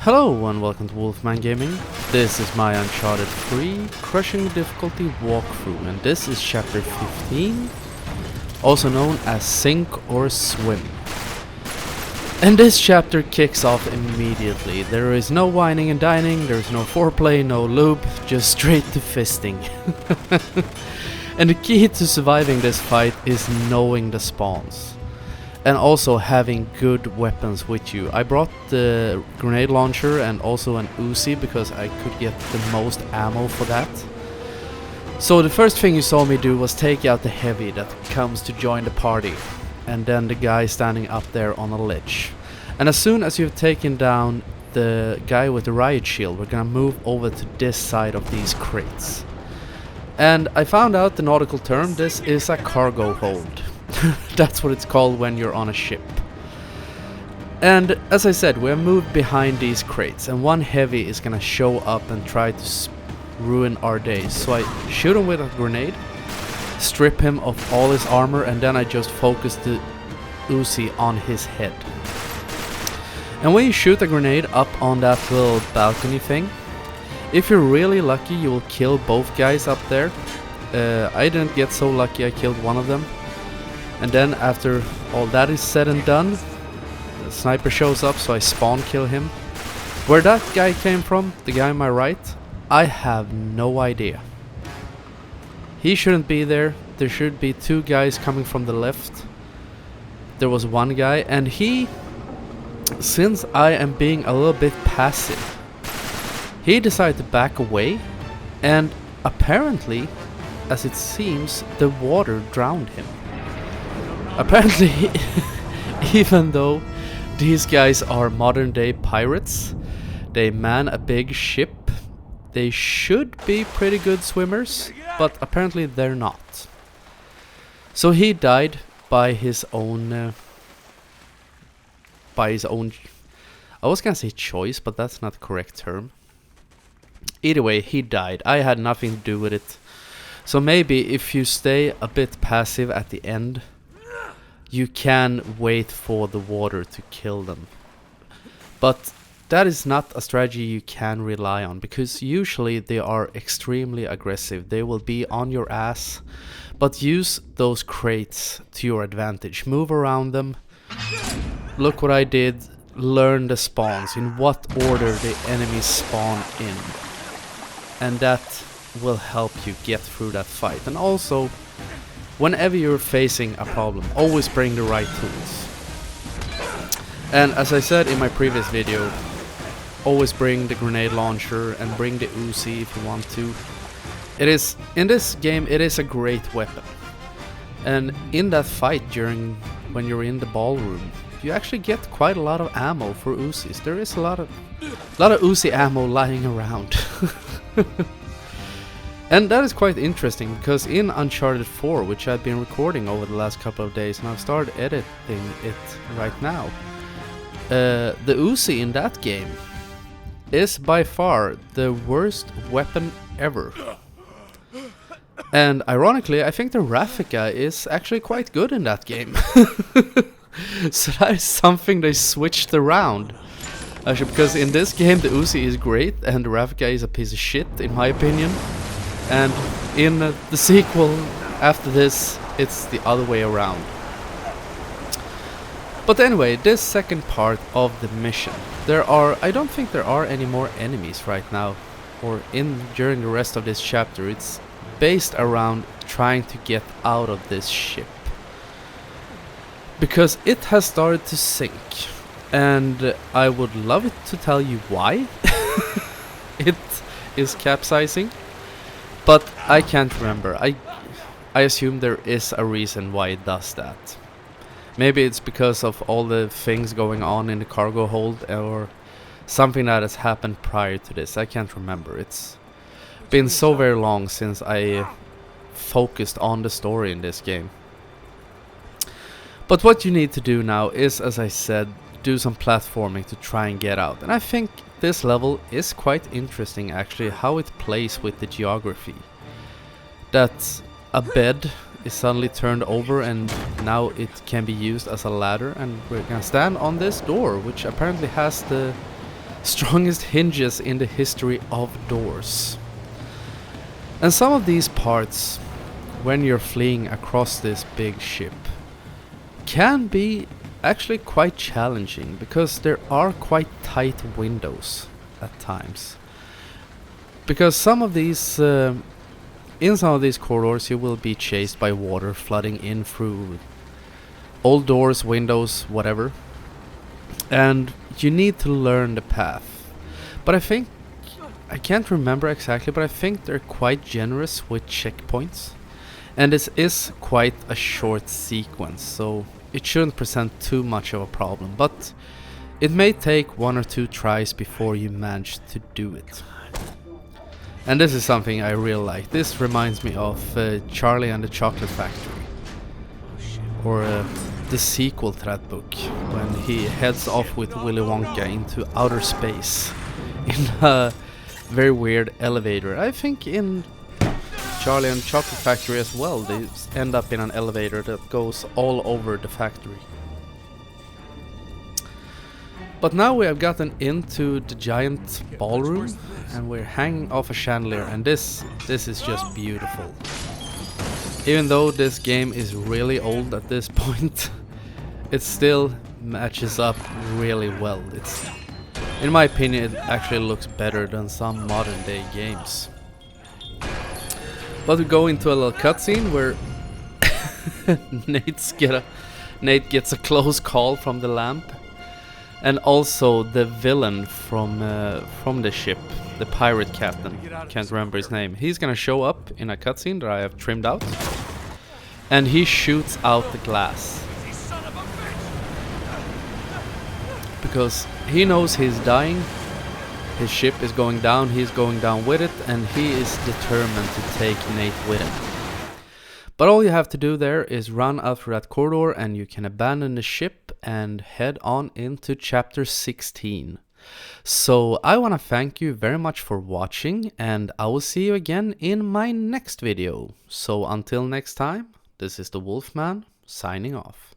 Hello and welcome to Wolfman Gaming. This is my Uncharted 3 Crushing Difficulty walkthrough, and this is chapter 15, also known as Sink or Swim. And this chapter kicks off immediately. There is no whining and dining, there is no foreplay, no lube, just straight to fisting. And the key to surviving this fight is knowing the spawns. And also having good weapons with you. I brought the grenade launcher and also an Uzi because I could get the most ammo for that. So the first thing you saw me do was take out the heavy that comes to join the party. And then the guy standing up there on a ledge. And as soon as you've taken down the guy with the riot shield, we're gonna move over to this side of these crates. And I found out the nautical term, this is a cargo hold. That's what it's called when you're on a ship. And as I said, we're moved behind these crates, and one heavy is gonna show up and try to ruin our days. So I shoot him with a grenade, strip him of all his armor, and then I just focus the Uzi on his head. And when you shoot a grenade up on that little balcony thing, if you're really lucky you will kill both guys up there. I didn't get so lucky, I killed one of them. And then after all that is said and done, the sniper shows up, so I spawn kill him. Where that guy came from, the guy on my right, I have no idea. He shouldn't be there. There should be two guys coming from the left. There was one guy, and he, since I am being a little bit passive, he decided to back away, and apparently, as it seems, the water drowned him. Apparently, even though these guys are modern day pirates, they man a big ship, they should be pretty good swimmers, but apparently they're not. So he died by his own, I was gonna say choice, but that's not the correct term. Either way, he died. I had nothing to do with it. So maybe if you stay a bit passive at the end, you can wait for the water to kill them. But that is not a strategy you can rely on, because usually they are extremely aggressive. They will be on your ass, but use those crates to your advantage. Move around them. Look what I did. Learn the spawns, in what order the enemies spawn in. And that will help you get through that fight. And also, whenever you're facing a problem, always bring the right tools. And as I said in my previous video, always bring the grenade launcher and bring the Uzi if you want to. It is, in this game, it is a great weapon. And in that fight when you're in the ballroom, you actually get quite a lot of ammo for Uzis. There is a lot of Uzi ammo lying around. And that is quite interesting, because in Uncharted 4, which I've been recording over the last couple of days, and I've started editing it right now, the Uzi in that game is by far the worst weapon ever. And ironically, I think the Raffica is actually quite good in that game. So that is something they switched around. Actually, because in this game the Uzi is great and the Raffica is a piece of shit, in my opinion. And in the sequel after this, it's the other way around. But anyway, this second part of the mission, I don't think there are any more enemies right now, or during the rest of this chapter. It's based around trying to get out of this ship, because it has started to sink, and I would love it to tell you why it is capsizing. But I can't remember. I assume there is a reason why it does that. Maybe it's because of all the things going on in the cargo hold, or something that has happened prior to this. I can't remember. It's been so very long since I focused on the story in this game. But what you need to do now is, as I said, do some platforming to try and get out. And I think this level is quite interesting, actually, how it plays with the geography. That a bed is suddenly turned over and now it can be used as a ladder, and we're gonna stand on this door, which apparently has the strongest hinges in the history of doors. And some of these parts, when you're fleeing across this big ship, can be actually quite challenging because there are quite tight windows at times. Because some of these, in some of these corridors, you will be chased by water flooding in through old doors, windows, whatever. And you need to learn the path. But I can't remember exactly, but I think they're quite generous with checkpoints. And this is quite a short sequence, so it shouldn't present too much of a problem. But it may take 1 or 2 tries before you manage to do it. And this is something I really like. This reminds me of Charlie and the Chocolate Factory. Or the sequel to that book, when he heads off with Willy Wonka into outer space in a very weird elevator. I think in Charlie and the Chocolate Factory as well, they end up in an elevator that goes all over the factory. But now we have gotten into the giant ballroom and we're hanging off a chandelier, and this is just beautiful. Even though this game is really old at this point, it still matches up really well. In my opinion, it actually looks better than some modern day games. But we go into a little cutscene where Nate gets a close call from the lamp. And also the villain from the ship, the pirate captain, can't remember his name. He's gonna show up in a cutscene that I have trimmed out. And he shoots out the glass. Because he knows he's dying, his ship is going down, he's going down with it, and he is determined to take Nate with him. But all you have to do there is run out through that corridor and you can abandon the ship and head on into chapter 16. So I want to thank you very much for watching, and I will see you again in my next video. So until next time, this is the Wolfman signing off.